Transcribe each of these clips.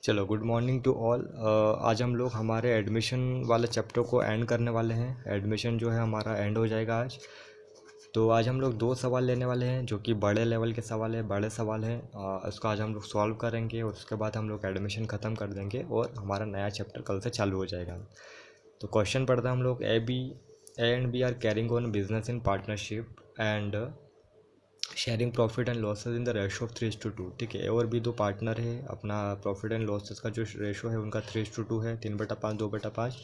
चलो good morning to all. आज हम लोग हमारे एडमिशन वाले चैप्टर को एंड करने वाले हैं। एडमिशन जो है हमारा एंड हो जाएगा आज। तो आज हम लोग दो सवाल लेने वाले हैं जो कि बड़े लेवल के सवाल है, बड़े सवाल हैं। उसको आज हम लोग सॉल्व करेंगे और उसके बाद हम लोग एडमिशन ख़त्म कर देंगे और हमारा नया चैप्टर कल से चालू हो जाएगा। तो क्वेश्चन पढ़ते हैं हम लोग। A and B are carrying on business in partnership and sharing profit and losses in the ratio of 3:2। ठीक है, ए और बी दो पार्टनर है। अपना प्रॉफिट एंड लॉसेज का जो रेशो है उनका 3:2 है, 3/5 2/5।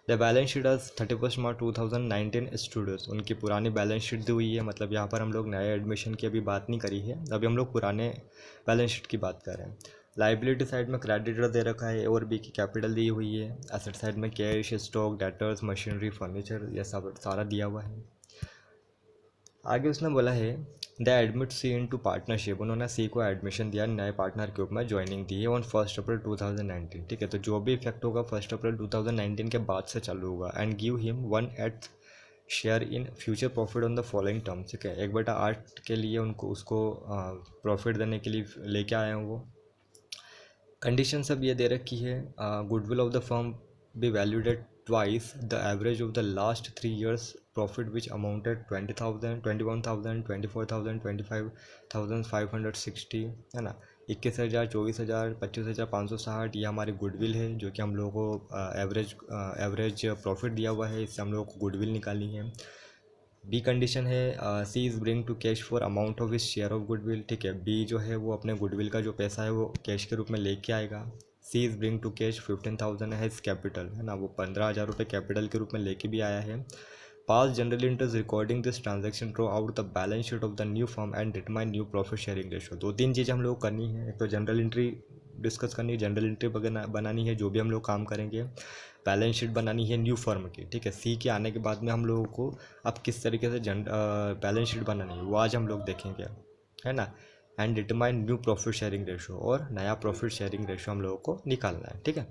द बैलेंस शीट आज 31 मार्च 2019 स्टूडियोज। उनकी पुरानी बैलेंस शीट दी हुई है। मतलब यहाँ पर हम लोग नए एडमिशन की अभी बात नहीं करी है, अभी हम लोग पुराने बैलेंस शीट की बात कर रहे हैं। लाइबिलिटी साइड में क्रेडिटर दे रखा है, ए और बी की कैपिटल दी हुई है। एसेट साइड में cash, stock, debtors, machinery, furniture, यह सब सारा दिया हुआ है। आगे उसने बोला है the admit C into partnership. उन्होंने सी को एडमिशन दिया, नए पार्टनर के रूप में ज्वाइनिंग दी है ऑन 1 अप्रैल 2019। ठीक है, तो जो भी इफेक्ट होगा 1 अप्रैल 2019 के बाद से चालू होगा। And give him 1/8 share in future profit on the following terms. ठीक है, 1/8 के लिए उसको प्रॉफिट देने के लिए लेके आए हैं वो। कंडीशन सब ये दे रखी है, goodwill of the firm be valued at twice the average of the last 3 years profit which amounted 20,000, 21,000, 24,000, 25,560 है ना। 21,000, 24,000, 25,560 ये हमारी गुडविल है जो कि हम लोगों को एवरेज प्रॉफिट दिया हुआ है। इससे हम लोगों को गुडविल निकालनी है। बी कंडीशन है C is bring to cash for amount of his share of goodwill. ठीक है, बी जो है वो अपने गुडविल का जो पैसा है वो कैश के रूप में लेके आएगा। सी इज़ ब्रिंग टू कैश 15,000 है इस कैपिटल, है ना, वो 15,000 रुपये कैपिटल के रूप में लेके भी आया है। Pass journal entries recording this transaction draw out the balance sheet of the new firm and determine new profit sharing ratio. 2-3 चीज़ें हम लोग करनी है। एक तो जनरल एंट्री डिस्कस करनी है, जनरल एंट्री बनानी है जो भी हम लोग काम करेंगे। बैलेंस शीट बनानी है न्यू फर्म की। ठीक है, सी के आने के बाद में हम लोगों को अब किस तरीके से बैलेंस शीट बनानी है वो आज हम लोग देखेंगे, है ना। And determine new profit sharing ratio, और नया प्रॉफिट शेयरिंग रेशो हम लोगों को निकालना है। ठीक है,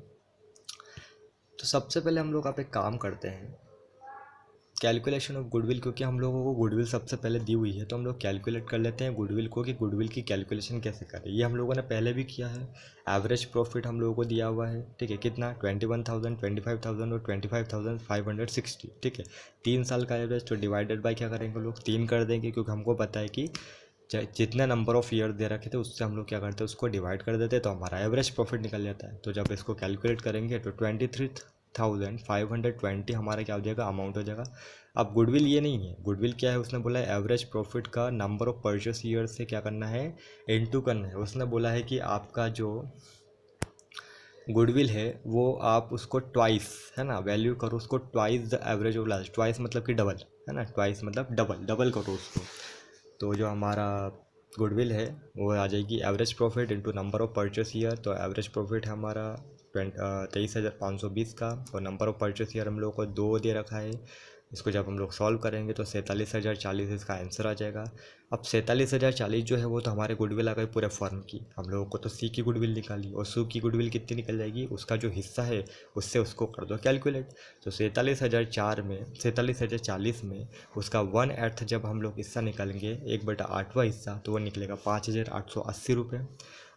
तो सबसे पहले हम लोग आप एक काम करते हैं, कैलकुलेशन ऑफ गुडविल। क्योंकि हम लोगों को गुडविल सबसे पहले दी हुई है तो हम लोग कैलकुलेट कर लेते हैं गुडविल को कि गुडविल की कैलकुलेशन कैसे करें। ये हम लोगों ने पहले भी किया है। एवरेज प्रॉफिट हम लोगों को दिया हुआ है। ठीक है, कितना 21,000, 25,000 और 25,560। ठीक है, 3 साल का एवरेज, तो डिवाइडेड बाई क्या करेंगे लोग 3 कर देंगे, क्योंकि हमको पता है कि जितने नंबर ऑफ ईयर दे रखे थे उससे हम लोग क्या करते हैं उसको डिवाइड कर देते हैं, तो हमारा एवरेज प्रॉफिट निकल जाता है। तो जब इसको कैलकुलेट करेंगे तो 23,520 हमारा क्या हो जाएगा, अमाउंट हो जाएगा। अब गुडविल ये नहीं है, गुडविल क्या है, उसने बोला है एवरेज प्रॉफिट का नंबर ऑफ परचेस ईयर से क्या करना है, इनटू करना है। उसने बोला है कि आपका जो गुडविल है वो आप उसको ट्वाइस, है ना, वैल्यू करो उसको twice the average of last. Twice मतलब कि डबल, है ना, ट्वाइस मतलब डबल, डबल करो उसको। तो जो हमारा गुडविल है वो आ जाएगी average profit into number of purchase year. तो एवरेज प्रॉफिट है हमारा 23,520 का, और नंबर ऑफ परचेस ईयर हम लोग को 2 दे रखा है। इसको जब हम लोग सॉल्व करेंगे तो 47,040 इसका आंसर आ जाएगा। अब 47,040 जो है वो तो हमारे गुडविल आ गई पूरे फर्म की। हम लोगों को तो सी की गुडविल निकाली, और सी की गुडविल कितनी निकल जाएगी, उसका जो हिस्सा है उससे उसको कर दो कैलकुलेट। तो 47,040 में उसका 1/8 जब हम लोग हिस्सा निकालेंगे, 1/8वां हिस्सा, तो वो निकलेगा 5,880 रुपये।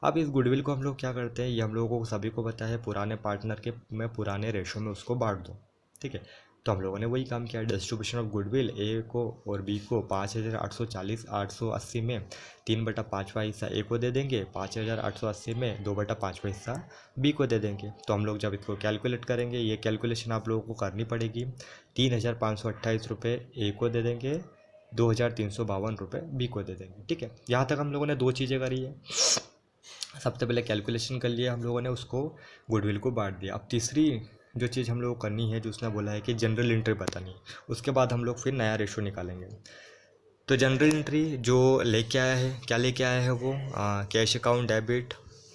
अब इस गुडविल को हम लोग क्या करते हैं, ये हम लोगों को सभी को पता है, पुराने पार्टनर के में पुराने रेशो में उसको बांट दो। ठीक है, तो हम लोगों ने वही काम किया, डिस्ट्रीब्यूशन ऑफ गुडविल ए को और बी को 5,840 880 में 3/5वां हिस्सा ए को दे देंगे, 5,880 में 2/5वां हिस्सा बी को दे देंगे। तो हम लोग जब इसको कैलकुलेट करेंगे, ये कैलकुलेशन आप लोगों को करनी पड़ेगी। 3,528 रुपये ए को दे देंगे, 2,352 रुपये बी को दे देंगे। ठीक है, यहाँ तक हम लोगों ने 2 चीज़ें करी है। सबसे पहले कैलकुलेशन कर लिया हम लोगों ने, उसको गुडविल को बांट दिया। अब तीसरी जो चीज़ हम लोगों को करनी है, जो उसने बोला है कि जनरल एंट्री बतानी है, उसके बाद हम लोग फिर नया रेशो निकालेंगे। तो जनरल एंट्री जो लेके आया है, क्या लेके आया है वो, कैश अकाउंट डेबिट।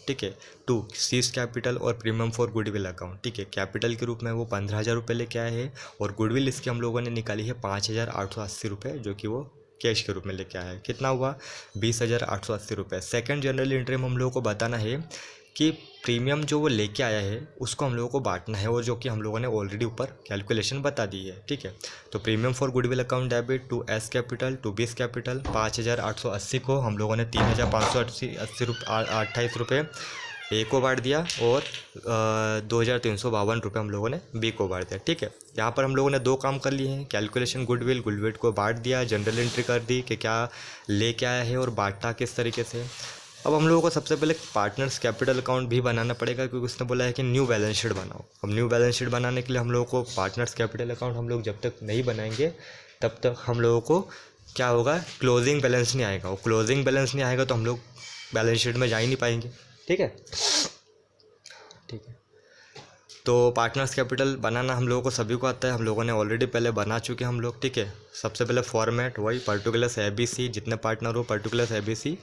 ठीक है, टू सीज कैपिटल और प्रीमियम फॉर गुडविल अकाउंट। ठीक है, कैपिटल के रूप में वो 15,000 रुपये लेके आए हैं, और गुडविल इसकी हम लोगों ने निकाली है 5,880 रुपये, जो कि वो कैश के रूप में लेके आया है। कितना हुआ, 20,880 रुपये। सेकेंड जनरल एंट्री में हम लोगों को बताना है कि प्रीमियम जो वो लेके आया है उसको हम लोगों को बांटना है, और जो कि हम लोगों ने ऑलरेडी ऊपर कैलकुलेशन बता दी है। ठीक है, तो premium for goodwill account debit to A's capital to B's capital 5,880 को हम लोगों ने 3,528 रुपये ए को बांट दिया और 2,352 रुपये हम लोगों ने बी को बांट दिया। ठीक है, यहाँ पर हम लोगों ने दो काम कर लिए हैं, कैलकुलेशन गुडविल को बांट दिया, जनरल एंट्री कर दी कि क्या ले क्या आया है और बांटा किस तरीके से। अब हम लोगों को सबसे पहले पार्टनर्स कैपिटल अकाउंट भी बनाना पड़ेगा, क्योंकि उसने बोला है कि न्यू बैलेंस शीट बनाओ। अब न्यू बैलेंस शीट बनाने के लिए हम लोगों को पार्टनर्स कैपिटल अकाउंट हम लोग जब तक नहीं बनाएंगे तब तक हम लोगों को क्या होगा, क्लोजिंग बैलेंस नहीं आएगा। और क्लोजिंग बैलेंस नहीं आएगा तो हम लोग बैलेंस शीट में जा ही नहीं पाएंगे। ठीक है, ठीक है। तो पार्टनर्स कैपिटल बनाना हम लोगों को सभी को आता है, हम लोगों ने ऑलरेडी पहले बना चुके हम लोग। ठीक है, सबसे पहले फॉर्मेट वही पर्टिकुलर्स ABC, जितने पार्टनर हो पर्टिकुलर्स ABC,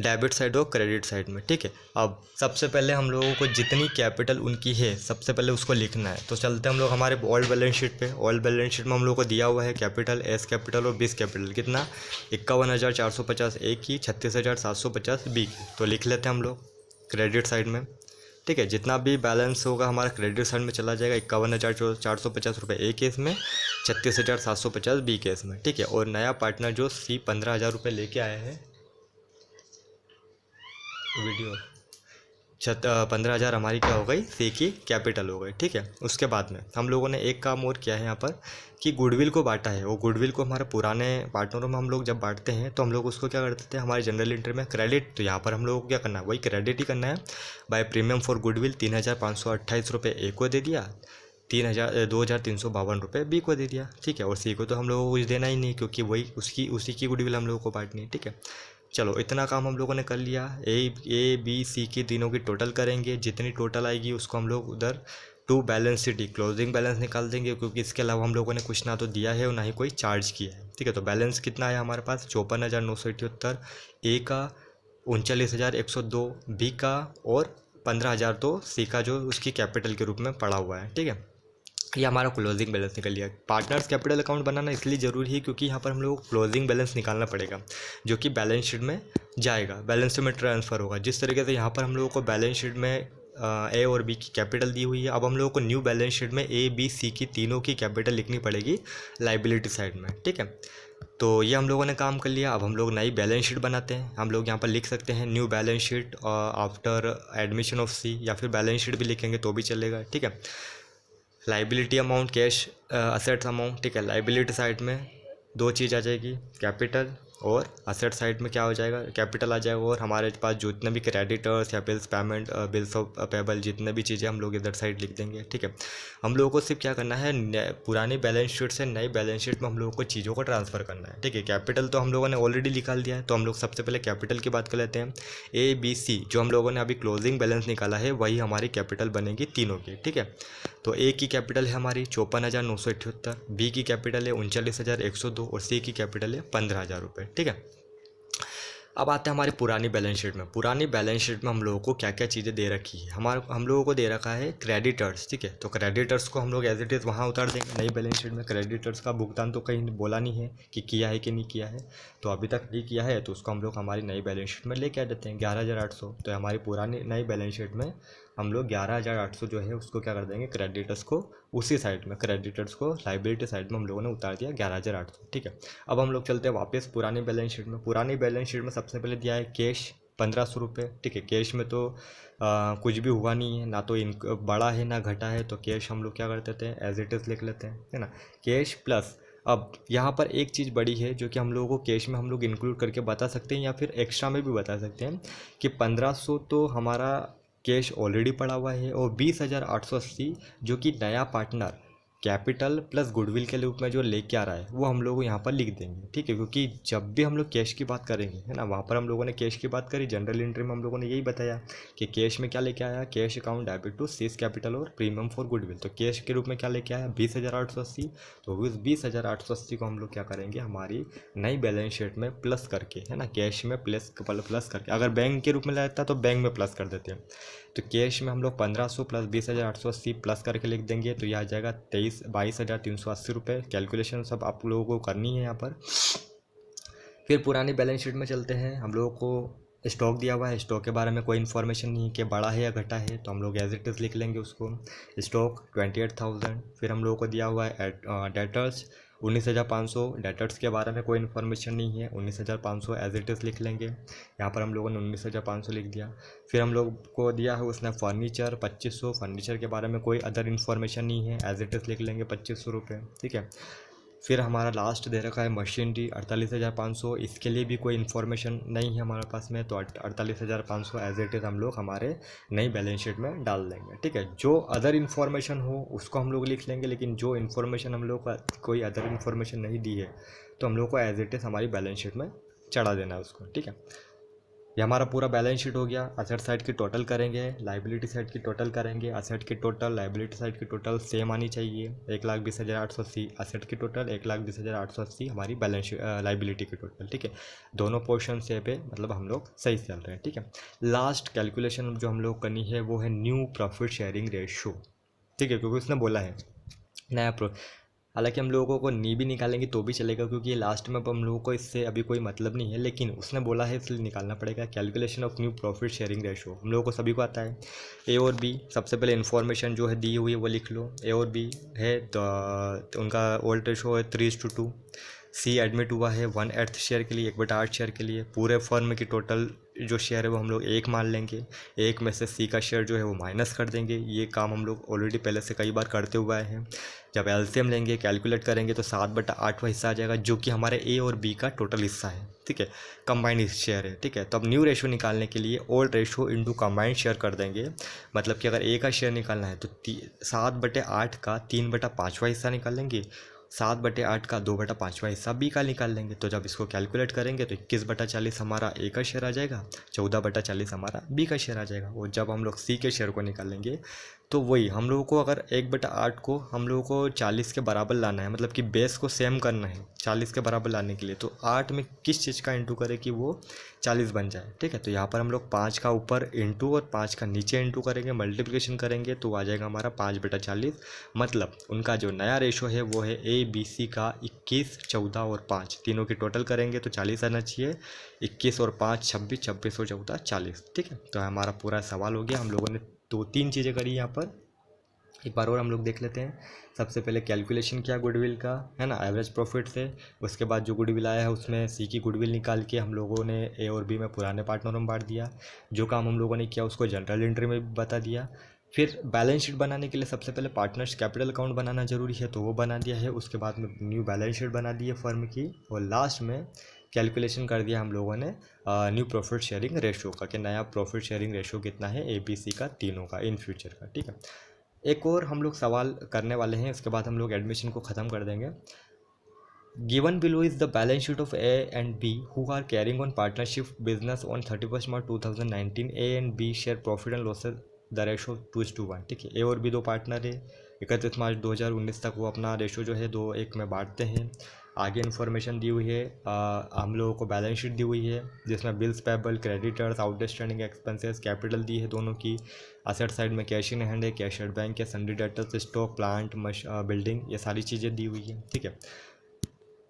डेबिट साइड और क्रेडिट साइड में। ठीक है, अब सबसे पहले हम लोगों को जितनी कैपिटल उनकी है सबसे पहले उसको लिखना है। तो चलते हम लोग हमारे ओल्ड बैलेंस शीट पे। ओल्ड बैलेंस शीट में हम लोग को दिया हुआ है कैपिटल, एस कैपिटल और बीस कैपिटल कितना, 51,450 ए की, 36,750 बी की। तो लिख लेते हैं हम लोग क्रेडिट साइड में। ठीक है, जितना भी बैलेंस होगा हमारा क्रेडिट साइड में चला जाएगा, 51,450 रुपये ए केस में, 36,750 बी केस में। ठीक है, और नया पार्टनर जो C 15,000 रुपये लेके आया है, वीडियो 15,000 हमारी क्या हो गई, सी की कैपिटल हो गई। ठीक है, उसके बाद में हम लोगों ने एक काम और किया है यहाँ पर कि गुडविल को बांटा है। वो गुडविल को हमारे पुराने पार्टनरों में हम लोग जब बांटते हैं तो हम लोग उसको क्या करते थे, हमारे जनरल एंट्री में क्रेडिट। तो यहाँ पर हम लोगों को क्या करना है, वही क्रेडिट ही करना है। बाय प्रीमियम फॉर गुडविल 3,528 रुपये ए को दे दिया, 2,352 रुपये बी को दे दिया। ठीक है, और सी को तो हम लोगों को कुछ देना ही नहीं, क्योंकि वही उसी की गुडविल हम लोगों को बांटनी है। ठीक है, चलो इतना काम हम लोगों ने कर लिया। ए बी सी की तीनों की टोटल करेंगे, जितनी टोटल आएगी उसको हम लोग उधर to balance sheet closing balance निकाल देंगे, क्योंकि इसके अलावा हम लोगों ने कुछ ना तो दिया है और ना ही कोई चार्ज किया है। ठीक है, तो बैलेंस कितना है हमारे पास, 54,978, ए का 39,102, बी का और 15,000 तो सी का जो उसकी कैपिटल के रूप में पड़ा हुआ है। ठीक है, ये हमारा क्लोजिंग बैलेंस निकल लिया। पार्टनर्स कैपिटल अकाउंट बनाना इसलिए ज़रूरी है क्योंकि यहाँ पर हम लोग को क्लोजिंग बैलेंस निकालना पड़ेगा, जो कि बैलेंस शीट में जाएगा, बैलेंस शीट में ट्रांसफ़र होगा। जिस तरीके से यहाँ पर हम लोगों को बैलेंस शीट में ए और बी की कैपिटल दी हुई है, अब हम लोगों को न्यू बैलेंस शीट में ए बी सी की तीनों की कैपिटल लिखनी पड़ेगी लाइबिलिटी साइड में। ठीक है, तो ये हम लोगों ने काम कर लिया। अब हम लोग नई बैलेंस शीट बनाते हैं। हम लोग यहाँ पर लिख सकते हैं new balance sheet after admission of C, या फिर बैलेंस शीट भी लिखेंगे तो भी चलेगा। ठीक है, liability amount, cash assets amount. ठीक है, लाइबिलिटी साइड में दो चीज़ आ जाएगी, कैपिटल, और असेट साइड में क्या हो जाएगा, कैपिटल आ जाएगा। और हमारे पास जितने भी क्रेडिटर्स या bills payment, bills of payable, जितने भी चीज़ें हम लोग इधर साइड लिख देंगे। ठीक है, हम लोगों को सिर्फ क्या करना है, पुरानी बैलेंस शीट से नई बैलेंस शीट में हम लोगों को चीज़ों को ट्रांसफ़र करना है। ठीक है, कैपिटल तो हम लोगों ने ऑलरेडी निकाल दिया है, तो हम लोग सबसे पहले कैपिटल की बात कर लेते हैं। ए बी सी जो हम लोगों ने अभी क्लोजिंग बैलेंस निकाला है वही हमारी कैपिटल बनेगी तीनों की। ठीक है, तो ए की कैपिटल है हमारी 54,978, बी की कैपिटल है 39,102 और सी की कैपिटल है 15,000 रुपये। ठीक है, अब आते हैं हमारी पुरानी बैलेंस शीट में। पुरानी बैलेंस शीट में हम लोगों को क्या क्या चीज़ें दे रखी है, हम लोगों को दे रखा है क्रेडिटर्स। ठीक है, तो क्रेडिटर्स को हम लोग एज इट इज़ वहाँ उतार देंगे नई बैलेंस शीट में। क्रेडिटर्स का भुगतान तो कहीं बोला नहीं है कि किया है कि नहीं किया है, तो अभी तक नहीं किया है, तो उसको हम लोग हमारी नई बैलेंस शीट में लेके आ देते हैं 11,800। तो हमारी पुरानी नई बैलेंस शीट में हम लोग 11,800 जो है उसको क्या कर देंगे, क्रेडिटर्स को उसी साइड में, क्रेडिटर्स को लाइबिलिटी साइड में हम लोगों ने उतार दिया 11,800। ठीक है, अब हम लोग चलते हैं वापस पुरानी बैलेंस शीट में। पुरानी बैलेंस शीट में सबसे पहले दिया है कैश 1,500 रुपये। ठीक है, कैश में तो कुछ भी हुआ नहीं है, ना तो बढ़ा है ना घटा है, तो कैश हम लोग क्या कर देते हैं, एज इट इज़ लिख लेते हैं, है ना, कैश प्लस। अब यहाँ पर एक चीज़ बड़ी है जो कि हम लोगों को कैश में हम लोग इंक्लूड करके बता सकते हैं या फिर एक्स्ट्रा में भी बता सकते हैं कि 1,500 तो हमारा कैश ऑलरेडी पड़ा हुआ है, और 20,880 जो कि नया पार्टनर कैपिटल प्लस गुडविल के रूप में जो लेके आ रहा है वो हम लोग यहाँ पर लिख देंगे। ठीक है, क्योंकि जब भी हम लोग कैश की बात करेंगे, है ना, वहाँ पर हम लोगों ने कैश की बात करी, जनरल एंट्री में हम लोगों ने यही बताया कि कैश में क्या लेके आया, cash account debit to C's capital और प्रीमियम फॉर गुडविल। तो कैश के रूप में क्या लेके आया, 20,880। तो उस 20,880 को हम लोग क्या करेंगे, हमारी नई बैलेंस शीट में प्लस करके, है ना, कैश में प्लस करके, अगर बैंक के रूप में लेता तो बैंक में प्लस कर देते हैं, तो कैश में हम लोग 1,500 प्लस 20,880 प्लस करके लिख देंगे, तो यह आ जाएगा 22,380 रुपये। कैलकुलेशन सब आप लोगों को करनी है यहाँ पर। फिर पुरानी बैलेंस शीट में चलते हैं। हम लोगों को स्टॉक दिया हुआ है, स्टॉक के बारे में कोई इन्फॉर्मेशन नहीं कि बढ़ा है या घटा है, तो हम लोग एज इट इज़ लिख लेंगे उसको, स्टॉक 28,000। फिर हम लोगों को दिया हुआ है डेटर्स 19,500 डेटर्स के बारे में कोई इन्फॉर्मेशन नहीं है, 19,500 एज इट इज़ लिख लेंगे। यहाँ पर हम लोगों ने 19,500 लिख दिया। फिर हम लोग को दिया है उसने फर्नीचर 2500, फर्नीचर के बारे में कोई अदर इन्फॉर्मेशन नहीं है, एज इट इज़ लिख लेंगे 2500 रुपये, ठीक है। फिर हमारा लास्ट दे रखा है मशीनरी 48,500, इसके लिए भी कोई इन्फॉर्मेशन नहीं है हमारे पास में, तो 48,500 एज इट इज़ हम लोग हमारे नई बैलेंस शीट में डाल देंगे, ठीक है। जो अदर इन्फॉर्मेशन हो उसको हम लोग लिख लेंगे, लेकिन जो इन्फॉर्मेशन हम लोग का कोई अदर इन्फॉर्मेशन नहीं दी है तो हम लोग को एज इट इज़ हमारी बैलेंस शीट में चढ़ा देना है उसको, ठीक है। ये हमारा पूरा बैलेंस शीट हो गया। असेट साइड की टोटल करेंगे, लाइबिलिटी साइड की टोटल करेंगे। असेट की टोटल लाइबिलिटी साइड की टोटल सेम आनी चाहिए, 1,20,880 असेट की टोटल, 1,20,880 हमारी बैलेंस लाइबिलिटी की टोटल, ठीक है। दोनों पोर्शन से पे मतलब हम लोग सही चल रहे हैं, ठीक है। लास्ट कैलकुलेशन जो हम लोग करनी है वो है न्यू प्रॉफिट शेयरिंग रेशो, ठीक है, क्योंकि उसने बोला है नया हालांकि हम लोगों को नी भी निकालेंगे तो भी चलेगा, क्योंकि ये लास्ट में हम लोगों को इससे अभी कोई मतलब नहीं है, लेकिन उसने बोला है इसलिए निकालना पड़ेगा। Calculation of new profit sharing ratio हम लोगों को सभी को आता है। ए और बी, सबसे पहले इन्फॉर्मेशन जो है दी हुई है वो लिख लो। ए और बी है तो उनका ओल्ड रेशो है 3:2। सी एडमिट हुआ है 1/8 शेयर के लिए, 1/8 शेयर के लिए। पूरे फर्म की टोटल जो शेयर है वो हम लोग एक मान लेंगे, एक में से सी का शेयर जो है वो माइनस कर देंगे। ये काम हम लोग ऑलरेडी पहले से कई बार करते हुए आए हैं। जब एलसीएम लेंगे, कैलकुलेट करेंगे तो 7/8 हिस्सा आ जाएगा, जो कि हमारे ए और बी का टोटल हिस्सा है, ठीक है, कंबाइंड शेयर है, ठीक है। तो अब न्यू रेशो निकालने के लिए old ratio into combined share कर देंगे। मतलब कि अगर ए का शेयर निकालना है तो 7/8 का 3/5 हिस्सा निकाल लेंगे, 7/8 का 2/5 हिस्सा बी का निकाल लेंगे। तो जब इसको कैलकुलेट करेंगे तो 21/40 हमारा ए का शेयर आ जाएगा, 14/40 हमारा बी का शेयर आ जाएगा। और जब हम लोग सी के शेयर को निकालेंगे तो वही हम लोगों को अगर 1/8 को हम लोगों को 40 के बराबर लाना है, मतलब कि बेस को सेम करना है 40 के बराबर लाने के लिए, तो 8 में किस चीज़ का इंटू करें कि वो 40 बन जाए, ठीक है। तो यहाँ पर हम लोग 5 का ऊपर इंटू और 5 का नीचे इंटू करेंगे, मल्टीप्लिकेशन करेंगे तो आ जाएगा हमारा 5/40। मतलब उनका जो नया रेशो है वो है ए बी सी का 21, 14 और 5, तीनों की टोटल करेंगे तो 40 आना चाहिए। 21 और 5 26, 26 और 14 40, ठीक है। तो हमारा पूरा सवाल हो गया। हम लोगों ने 2-3 चीज़ें करी यहाँ पर, एक बार और हम लोग देख लेते हैं। सबसे पहले कैलकुलेशन किया गुडविल का, है ना, एवरेज प्रॉफिट से। उसके बाद जो गुडविल आया है उसमें सी की गुडविल निकाल के हम लोगों ने ए और बी में पुराने पार्टनरों में बांट दिया। जो काम हम लोगों ने किया उसको जनरल एंट्री में भी बता दिया। फिर बैलेंस शीट बनाने के लिए सबसे पहले पार्टनर्स कैपिटल अकाउंट बनाना जरूरी है, तो वो बना दिया है। उसके बाद में न्यू बैलेंस शीट बना दी है फर्म की, और लास्ट में कैलकुलेशन कर दिया हम लोगों ने न्यू प्रॉफिट शेयरिंग रेशो का, कि नया प्रॉफिट शेयरिंग रेशो कितना है ए बी सी का, तीनों का इन फ्यूचर का, ठीक है। एक और हम लोग सवाल करने वाले हैं, इसके बाद हम लोग एडमिशन को ख़त्म कर देंगे। Given below is the balance sheet of A and B who are carrying on partnership business on 31 March 2019। A and B share profit and losses the ratio 2:1, ठीक है। ए और बी दो पार्टनर है, 31 मार्च 2019 तक वो अपना रेशो जो है 2:1 में बांटते हैं। आगे इन्फॉर्मेशन दी हुई है, हम लोगों को बैलेंस शीट दी हुई है जिसमें bills payable, creditors, outstanding expenses, capital दी है दोनों की। असेट साइड में कैश इन हैंड है, कैश एट बैंक है, sundry debtors, stock, plant, building, ये सारी चीज़ें दी हुई है, ठीक है।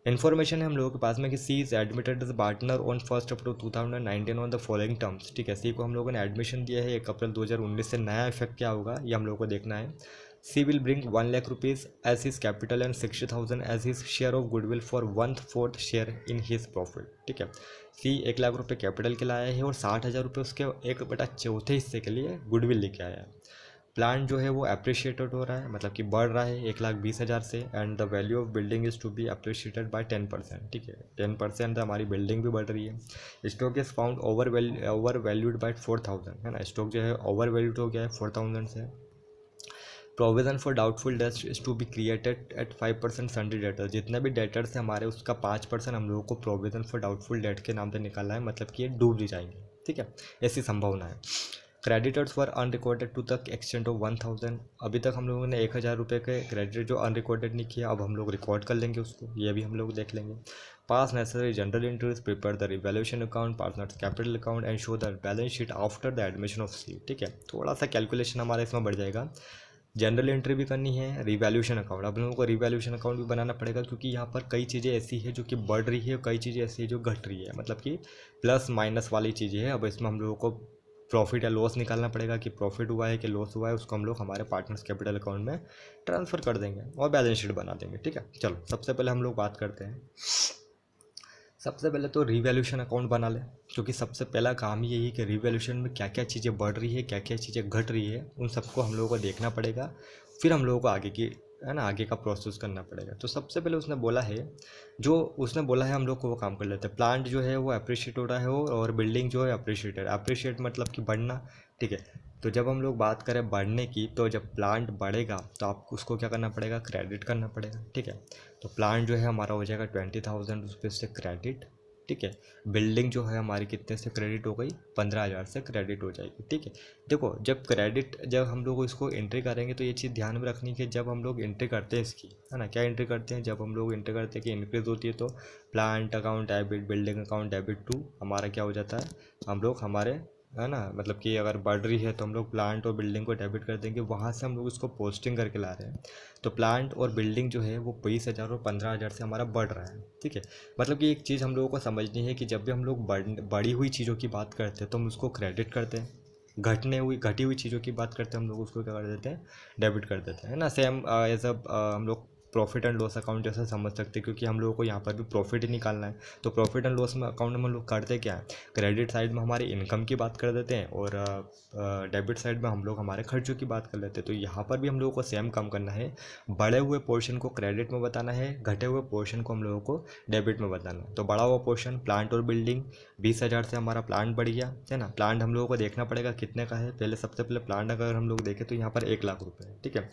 इन्फॉर्मेशन है हम लोगों के पास में कि C is admitted as partner on 1 April 2019 on the following terms, ठीक है। सी को हम लोगों ने एडमिशन दिया है 1 अप्रैल 2019 से। नया इफेक्ट क्या होगा ये हम लोगों को देखना है। C will bring 1 lakh rupees as his capital and 60,000 as his share of goodwill for 1/4 share in his profit, ठीक है। सी 1 लाख रुपये कैपिटल के लाया है और 60,000 रुपये उसके 1/4 हिस्से के लिए गुडविल लेके आया है। प्लांट जो है वो अप्रिशिएटेड हो रहा है, मतलब कि बढ़ रहा है 1,20,000 से। And the value of building is to be appreciated by 10%, ठीक है। 10% हमारी बिल्डिंग भी बढ़ रही है। Stock is found over valued bye 4,000, है ना, स्टॉक जो है ओवर वैल्यूड हो गया है 4,000 से। Provision for doubtful debts is to be created at 5% sundry debtor, जितने भी डेटर्स हैं हमारे उसका 5% हम लोगों को प्रोविजन फॉर डाउटफुल डेट के नाम पे निकालना है, मतलब कि ये डूब भी जाएंगे, ठीक है, ऐसी संभावना है। Creditors were unrecorded to the extent of 1,000, अभी तक हम लोगों ने 1,000 रुपये के क्रेडिट जो अनरिकॉर्डेड नहीं किया, अब हम लोग रिकॉर्ड कर लेंगे उसको, ये भी हम लोग देख लेंगे। Pass necessary journal entries, prepare the revaluation account, partners capital account and show the balance sheet after the admission of C, ठीक है। थोड़ा सा कैलकुलेशन हमारा इसमें बढ़ जाएगा। जनरल एंट्री भी करनी है, रिवैल्यूएशन अकाउंट, अब लोगों को रिवैल्यूएशन अकाउंट भी बनाना पड़ेगा, क्योंकि यहाँ पर कई चीज़ें ऐसी है जो कि बढ़ रही है और कई चीज़ें ऐसी है जो घट रही है, मतलब कि प्लस माइनस वाली चीज़ें हैं। अब इसमें हम लोगों को प्रॉफिट या लॉस निकालना पड़ेगा कि प्रॉफिट हुआ है कि लॉस हुआ है, उसको हम लोग हमारे पार्टनर्स कैपिटल अकाउंट में ट्रांसफ़र कर देंगे और बैलेंस शीट बना देंगे। ठीक है, चलो सबसे पहले हम लोग बात करते हैं। सबसे पहले तो रिवैल्यूएशन अकाउंट बना लें, क्योंकि सबसे पहला काम ही यही है कि रिवैल्यूएशन में क्या क्या चीज़ें बढ़ रही है, क्या क्या चीज़ें घट रही है, उन सबको हम लोगों को देखना पड़ेगा। फिर हम लोगों को आगे की है ना आगे का प्रोसेस करना पड़ेगा। तो सबसे पहले उसने बोला है हम लोग को वो काम कर लेते हैं। प्लांट जो है वो अप्रिशिएट हो रहा है और बिल्डिंग जो है अप्रिशिएट मतलब कि बढ़ना। ठीक है, तो जब हम लोग बात करें बढ़ने की, तो जब प्लांट बढ़ेगा तो आपको उसको क्या करना पड़ेगा, क्रेडिट करना पड़ेगा। ठीक है, तो प्लांट जो है हमारा हो जाएगा 20,000 रुपये से क्रेडिट। ठीक है, बिल्डिंग जो है हमारी कितने से क्रेडिट हो गई, 15,000 से क्रेडिट हो जाएगी। ठीक है, देखो जब हम लोग इसको एंट्री करेंगे तो ये चीज़ ध्यान में रखनी है कि जब हम लोग एंट्री करते हैं इसकी, है ना, क्या एंट्री करते हैं, जब हम लोग एंट्री करते हैं कि इंक्रीज होती है तो plant account debit, building account debit to हमारा क्या हो जाता है, हम लोग हमारे है ना, मतलब कि अगर बढ़ रही है तो हम लोग प्लांट और बिल्डिंग को डेबिट कर देंगे, वहाँ से हम लोग इसको पोस्टिंग करके ला रहे हैं। तो प्लांट और बिल्डिंग जो है वो 20,000 और 15,000 से हमारा बढ़ रहा है। ठीक है, मतलब कि एक चीज़ हम लोगों को समझनी है कि जब भी हम लोग बढ़ी हुई चीज़ों की बात करते हैं तो हम उसको क्रेडिट करते हैं, घटी हुई चीज़ों की बात करते हैं हम लोग उसको क्या कर देते हैं, डेबिट कर देते हैं, है ना। सेम एज हम लोग प्रॉफिट एंड लॉस अकाउंट जैसा समझ सकते हैं, क्योंकि हम लोगों को यहाँ पर भी प्रॉफिट ही निकालना है। तो प्रॉफिट एंड लॉस में अकाउंट में हम लोग करते क्या है, क्रेडिट साइड में हमारी इनकम की बात कर देते हैं और डेबिट साइड में हम लोग हमारे खर्चों की बात कर लेते हैं। तो यहाँ पर भी हम लोगों को सेम काम करना है, बढ़े हुए पोर्शन को क्रेडिट में बताना है, घटे हुए पोर्शन को हम लोगों को डेबिट में बताना है। तो बढ़ा हुआ पोर्शन प्लांट और बिल्डिंग, 20,000 से हमारा प्लांट बढ़ गया, है ना। प्लांट हम लोगों को देखना पड़ेगा कितने का है, पहले सबसे पहले प्लांट अगर हम लोग देखें तो यहाँ पर 1,00,000 रुपये है। ठीक है,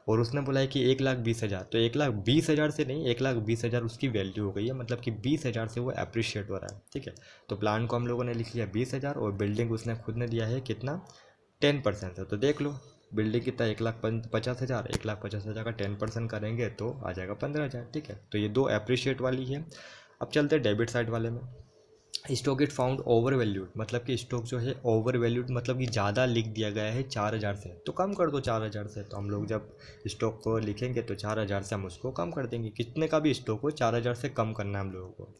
और उसने बोला है कि 1,20,000, तो 1,20,000 से नहीं, 1,20,000 उसकी वैल्यू हो गई है, मतलब कि 20,000 से वो अप्रिशिएट हो रहा है। ठीक है, तो प्लान को हम लोगों ने लिख लिया 20,000 और बिल्डिंग उसने खुद ने दिया है कितना, 10% है। तो देख लो बिल्डिंग कितना, 1,50,000, 1,50,000 का 10% करेंगे तो आ जाएगा 15,000। ठीक है, तो ये दो अप्रिशिएट वाली है। अब चलते हैं डेबिट साइड वाले में। Stock it found over valued, मतलब कि स्टॉक जो है ओवर वैल्यूड मतलब कि ज़्यादा लिख दिया गया है 4,000 से, तो कम कर दो 4,000 से। तो हम लोग जब स्टॉक को लिखेंगे तो 4,000 से हम उसको कम कर देंगे, कितने का भी स्टॉक हो 4,000 से कम करना है हम लोगों को।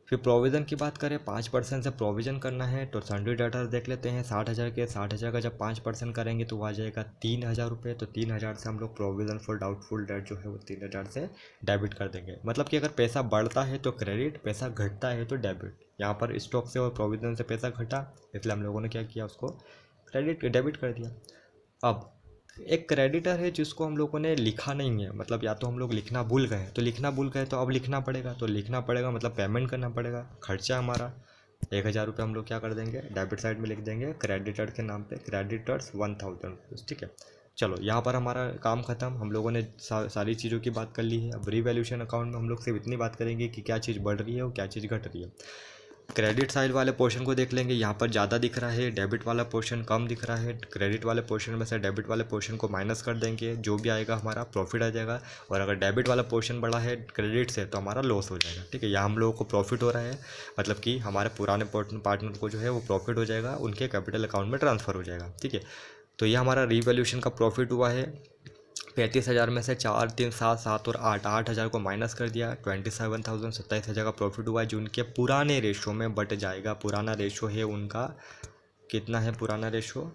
फिर प्रोविज़न की बात करें, 5% से प्रोविज़न करना है, तो सन्ड्री डेटर्स देख लेते हैं। 60,000 के, 60,000 का जब 5% करेंगे तो वो आ जाएगा 3,000 रुपये। तो 3,000 से हम लोग प्रोविज़न फॉर डाउटफुल डेट जो है वो 3,000 से डेबिट कर देंगे। मतलब कि अगर पैसा बढ़ता है तो क्रेडिट, पैसा घटता है तो डेबिट। यहाँ पर स्टॉक से और प्रोविज़न से पैसा घटा, इसलिए हम लोगों ने क्या किया, उसको क्रेडिट डेबिट कर दिया। अब एक क्रेडिटर है जिसको हम लोगों ने लिखा नहीं है, मतलब या तो हम लोग लिखना भूल गए, तो लिखना भूल गए तो अब लिखना पड़ेगा, तो लिखना पड़ेगा मतलब पेमेंट करना पड़ेगा। खर्चा हमारा 1,000 रुपये हम लोग क्या कर देंगे, डेबिट साइड में लिख देंगे क्रेडिटर के नाम पे, क्रेडिटर्स 1,000 रुपीज़। ठीक है, चलो यहाँ पर हमारा काम ख़त्म, हम लोगों ने सारी चीज़ों की बात कर ली है। अब रिवैल्यूएशन अकाउंट में हम लोग सिर्फ इतनी बात करेंगे कि क्या चीज़ बढ़ रही है और क्या चीज़ घट रही है। क्रेडिट साइड वाले पोर्शन को देख लेंगे, यहाँ पर ज़्यादा दिख रहा है, डेबिट वाला पोर्शन कम दिख रहा है। क्रेडिट वाले पोर्शन में से डेबिट वाले पोर्शन को माइनस कर देंगे, जो भी आएगा हमारा प्रॉफिट आ जाएगा। और अगर डेबिट वाला पोर्शन बढ़ा है क्रेडिट से तो हमारा लॉस हो जाएगा। ठीक है, यहाँ हम लोगों को प्रॉफिट हो रहा है, मतलब कि हमारे पुराने पार्टनर को जो है वो प्रॉफिट हो जाएगा, उनके कैपिटल अकाउंट में ट्रांसफ़र हो जाएगा। ठीक है, तो ये हमारा रीवैल्यूएशन का प्रॉफिट हुआ है। 35,000 में से 4, 3, 7, 7 और 8,000 को माइनस कर दिया, 27,000, 27,000 का प्रॉफिट हुआ है, जो उनके पुराने रेशो में बट जाएगा। पुराना रेशो है उनका कितना है, पुराना रेशो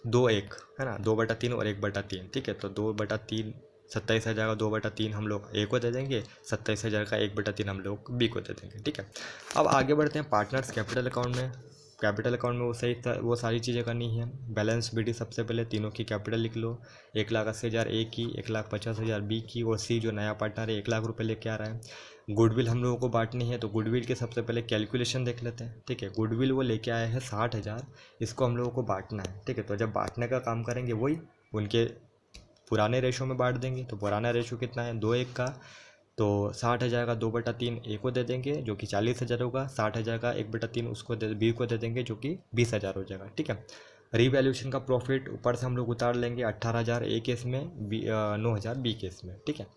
2:1 है ना, 2/3 और 1/3। ठीक है, तो 2/3, 27,000 का 2/3 हम लोग ए को दे देंगे, 27,000 का 1/3 हम लोग बी को दे देंगे। ठीक है, अब आगे बढ़ते हैं पार्टनर्स कैपिटल अकाउंट में। कैपिटल अकाउंट में वो सारी चीज़ें करनी है। बैलेंस बीडी सबसे पहले तीनों की कैपिटल लिख लो, 1,80,000 ए की, 1,50,000 बी की, और सी जो नया पार्टनर है 1,00,000 रुपये लेके आ रहा है। गुडविल हम लोगों को बांटनी है, तो गुडविल के सबसे पहले कैलकुलेशन देख लेते हैं। ठीक है, गुडविल वो लेके आया है 60,000, इसको हम लोगों को बांटना है। ठीक है, तो जब बांटने का काम करेंगे वही उनके पुराने रेशो में बांट देंगे। तो पुराना रेशो कितना है, 2:1 का, तो 60,000 का 2/3 ए को दे देंगे जो कि 40,000 होगा, 60,000 का 1/3 उसको बी को दे देंगे जो कि 20,000 हो जाएगा। ठीक है, रीवैल्यूएशन का प्रॉफिट ऊपर से हम लोग उतार लेंगे, 18,000 ए केस में, 9,000 बी केस में। ठीक है,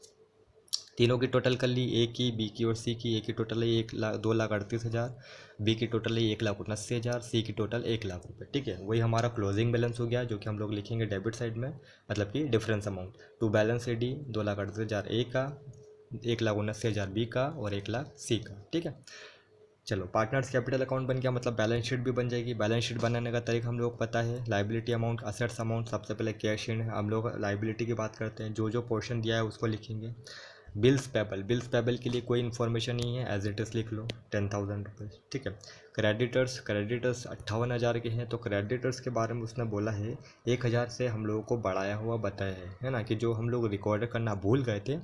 तीनों की टोटल कर ली, ए की, बी की और सी की। ए की टोटल है 2,38,000, बी की टोटल है 1,79,000, सी की टोटल 1,00,000 रुपये। ठीक है, वही हमारा क्लोजिंग बैलेंस हो गया, जो कि हम लोग लिखेंगे डेबिट साइड में, मतलब कि difference amount to balance A D, 2,38,000 A का, 1,79,000 बी का और 1,00,000 सी का। ठीक है, चलो, पार्टनर्स कैपिटल अकाउंट बन गया, मतलब बैलेंस शीट भी बन जाएगी। बैलेंस शीट बनाने का तरीका हम लोग को पता है, लाइबिलिटी अमाउंट, असेट्स अमाउंट। सबसे पहले कैश इन, हम लोग लाइबिलिटी की बात करते हैं, जो जो पोर्शन दिया है उसको लिखेंगे। बिल्स पेबल, बिल्स पेबल के लिए कोई इन्फॉर्मेशन नहीं है, एज इट इज़ लिख लो, 10,000 रुपीज़, ठीक है। क्रेडिटर्स, क्रेडिटर्स 58,000 के हैं, तो क्रेडिटर्स के बारे में उसने बोला है 1,000 से हम लोगों को बढ़ाया हुआ बताया है ना, कि जो हम लोग रिकॉर्ड करना भूल गए थे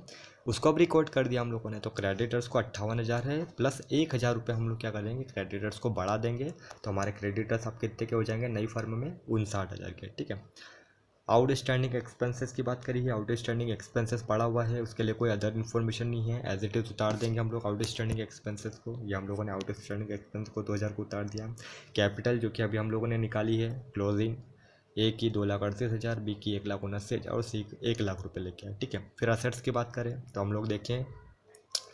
उसको अब रिकॉर्ड कर दिया हम लोगों ने। तो क्रेडिटर्स को 58,000 है, प्लस 1,000 रुपये हम लोग क्या करेंगे, क्रेडिटर्स को बढ़ा देंगे। तो हमारे क्रेडिटर्स अब कितने के हो जाएंगे नई फर्म में, 59,000 के, ठीक है। आउटस्टैंडिंग एक्सपेंसेस की बात करिए, आउटस्टैंडिंग एक्सपेंसेस पड़ा हुआ है, उसके लिए कोई अदर इन्फॉर्मेशन नहीं है, एज इट इज़ उतार देंगे हम लोग आउटस्टैंडिंग एक्सपेंसेस को। ये हम लोगों ने आउटस्टैंडिंग एक्सपेंस को 2,000 को उतार दिया। कैपिटल जो कि अभी हम लोगों ने निकाली है क्लोजिंग, ए की 2,38,000, बी की 1,79,000 और सी 1,00,000 रुपये लेके आए, ठीक है। फिर असेट्स की बात करें तो हम लोग देखें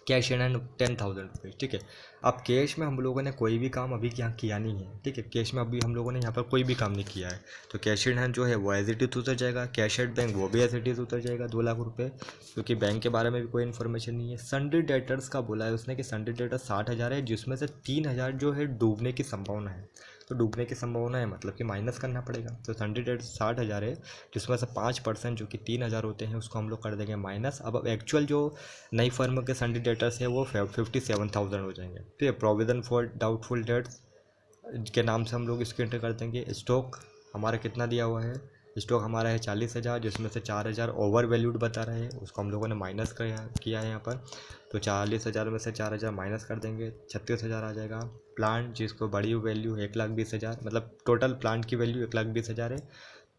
कैश इन हैंड 10,000 रुपीज़, ठीक है। अब कैश में हम लोगों ने कोई भी काम अभी यहाँ किया नहीं है, ठीक है। कैश में अभी हम लोगों ने यहाँ पर कोई भी काम नहीं किया है, तो कैश इन हैंड जो है वो एज इट इज़ उतर जाएगा। कैश एट बैंक वो भी एज इट इज़ उतर जाएगा 2,00,000 रुपये, क्योंकि बैंक के बारे में भी कोई इन्फॉर्मेशन नहीं है। सन्ड्री डेटर्स का बोला है उसने कि सन्ड्री डेटर्स 60,000 है, जिसमें से 3,000 जो है डूबने की संभावना है। तो डूबने की संभावना है मतलब कि माइनस करना पड़ेगा। तो सन्ड्री डेटर्स 60,000 है, जिसमें से 5% जो कि 3,000 होते हैं उसको हम लोग कर देंगे माइनस। अब एक्चुअल जो नई फर्म के सन्ड्री डेटर्स है वो 57,000 हो जाएंगे। ठीक है। प्रोविजन फॉर डाउटफुल डेट्स के नाम से हम लोग इसको एंटर कर देंगे। स्टॉक हमारा कितना दिया हुआ है, स्टॉक हमारा है 40,000, जिसमें से 4,000 ओवर वैल्यूड बता रहे हैं, उसको हम लोगों ने माइनस किया है यहाँ पर। तो 40,000 में से 4,000 माइनस कर देंगे, 36,000 आ जाएगा। प्लांट जिसको बड़ी वैल्यू है 1,20,000, मतलब टोटल प्लांट की वैल्यू 1,20,000 है,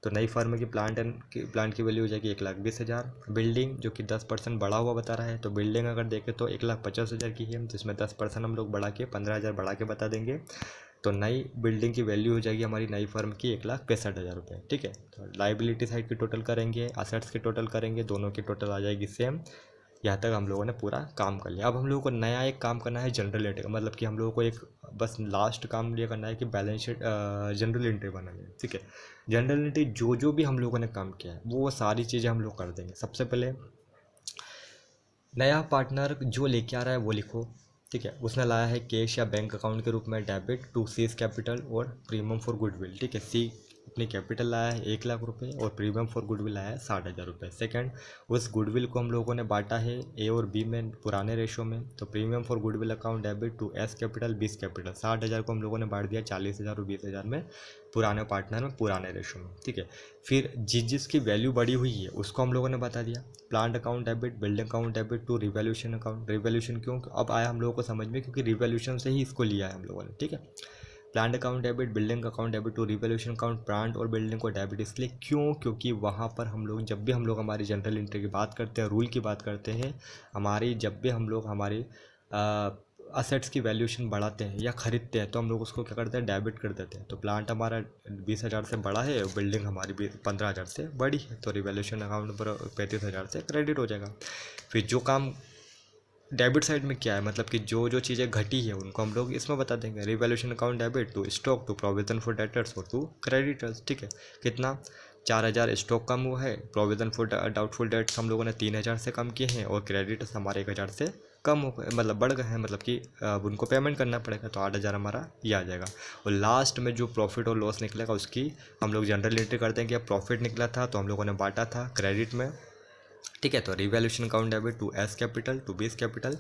तो नई फर्म की प्लांट की वैल्यू हो जाएगी 1,20,000। बिल्डिंग जो कि 10% बढ़ा हुआ बता रहा है, तो बिल्डिंग अगर देखें तो 1,50,000 की है, जिसमें 10% हम लोग बढ़ा के 15,000 बढ़ा के बता देंगे। तो नई बिल्डिंग की वैल्यू हो जाएगी हमारी नई फर्म की 1,65,000 रुपये, ठीक है। तो लाइबिलिटी साइड की टोटल करेंगे, असेट्स की टोटल करेंगे, दोनों की टोटल आ जाएगी सेम। यहाँ तक हम लोगों ने पूरा काम कर लिया। अब हम लोगों को नया एक काम करना है जनरल एंट्री का, मतलब कि हम लोगों को एक बस लास्ट काम ये करना है कि बैलेंस शीट जनरल एंट्री बनानी है, ठीक है। जनरल एंट्री जो जो भी हम लोगों ने काम किया है वो सारी चीज़ें हम लोग कर देंगे। सबसे पहले नया पार्टनर जो लेके आ रहा है वो लिखो, ठीक है। उसने लाया है कैश या बैंक अकाउंट के रूप में डेबिट टू सीज कैपिटल और प्रीमियम फॉर गुडविल, ठीक है। सी अपनी कैपिटल लाया है 1,00,000 रुपये और प्रीमियम फॉर गुडविल लाया है 60,000 रुपये। सेकंड, उस गुडविल को हम लोगों ने बांटा है ए और बी में पुराने रेशो में। तो premium for goodwill account debit to A's capital B's capital, 60,000 को हम लोगों ने बांट दिया 40,000 और 20,000 में, पुराने पार्टनर में पुराने रेशो में, ठीक है। फिर जिसकी वैल्यू बढ़ी हुई है उसको हम लोगों ने बता दिया। Plant account debit, building account debit to revaluation account. Revaluation क्यों अब आया हम लोगों को समझ में, क्योंकि रिवैल्यूएशन से ही इसको लिया है हम लोगों ने, ठीक है। Plant account debit, building account debit to revaluation account. Plant और बिल्डिंग को डेबिट इसलिए क्यों, क्योंकि वहाँ पर हम लोग जब भी हम लोग हमारी जनरल एंट्री की बात करते हैं, रूल की बात करते हैं, हमारी जब भी हम लोग हमारी असेट्स की वैल्यूएशन बढ़ाते हैं या ख़रीदते हैं तो हम लोग उसको क्या करते हैं, डेबिट कर देते हैं। तो प्लांट हमारा 20,000 से बड़ा है और बिल्डिंग हमारी 15,000 से बड़ी है, तो रिवैल्यूएशन अकाउंट पर 35,000 से क्रेडिट हो जाएगा। फिर जो काम डेबिट साइड में क्या है, मतलब कि जो जो चीज़ें घटी है उनको हम लोग इसमें बता देंगे। Revaluation account debit to stock to provision for debtors और टू क्रेडिटर्स, ठीक है। कितना, 4,000 स्टॉक कम हुआ है, प्रोविजन फॉर डाउटफुल डेट्स हम लोगों ने 3,000 से कम किए हैं और क्रेडिटर्स हमारे 1,000 से कम हो गए, मतलब बढ़ गए हैं, मतलब कि अब उनको पेमेंट करना पड़ेगा, तो 8,000 हमारा ये आ जाएगा। और लास्ट में जो प्रॉफिट और लॉस निकलेगा उसकी हम लोग जनरल एंट्री कर देंगे। प्रॉफिट निकला था तो हम लोगों ने बांटा था क्रेडिट में, ठीक है। तो revaluation account debit to A's capital to B's capital,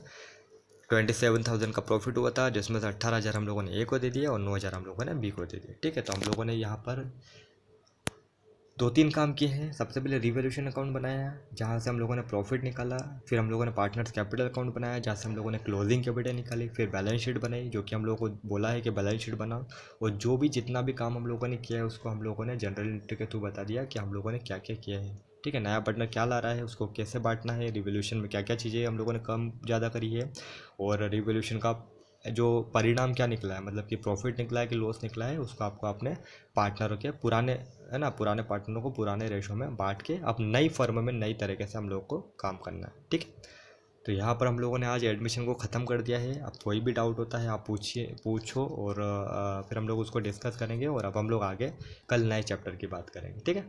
27,000 का प्रॉफिट हुआ था, जिसमें से 18,000 हम लोगों ने ए को दे दिया और 9,000 हम लोगों ने बी को दे दिया, ठीक है। तो हम लोगों ने यहाँ पर 2-3 काम किए हैं। सबसे पहले रिवैल्यूएशन अकाउंट बनाया जहाँ से हम लोगों ने प्रॉफिट निकाला, फिर हम लोगों ने पार्टनर्स कैपिटल अकाउंट बनाया जहाँ से हम लोगों ने क्लोजिंग कैपिटल निकाली, फिर बैलेंस शीट बनाई जो कि हम लोगों को बोला है कि बैलेंस शीट बनाओ, और जो भी जितना भी काम हम लोगों ने किया है उसको हम लोगों ने जनरल एंट्री के थ्रू बता दिया कि हम लोगों ने क्या क्या किया है, ठीक है। नया पार्टनर क्या ला रहा है, उसको कैसे बांटना है, रिवैल्यूएशन में क्या क्या चीज़ें हम लोगों ने कम ज़्यादा करी है, और रिवैल्यूएशन का जो परिणाम क्या निकला है, मतलब कि प्रॉफिट निकला है कि लॉस निकला है, उसको आपको अपने पार्टनरों के पुराने, है ना, पुराने पार्टनरों को पुराने रेशो में बांट के अब नई फर्म में नई तरीके से हम लोग को काम करना है, ठीक है। तो यहाँ पर हम लोगों ने आज एडमिशन को ख़त्म कर दिया है। अब कोई भी डाउट होता है आप पूछो, और फिर हम लोग उसको डिस्कस करेंगे, और अब हम लोग आगे कल नए चैप्टर की बात करेंगे, ठीक है।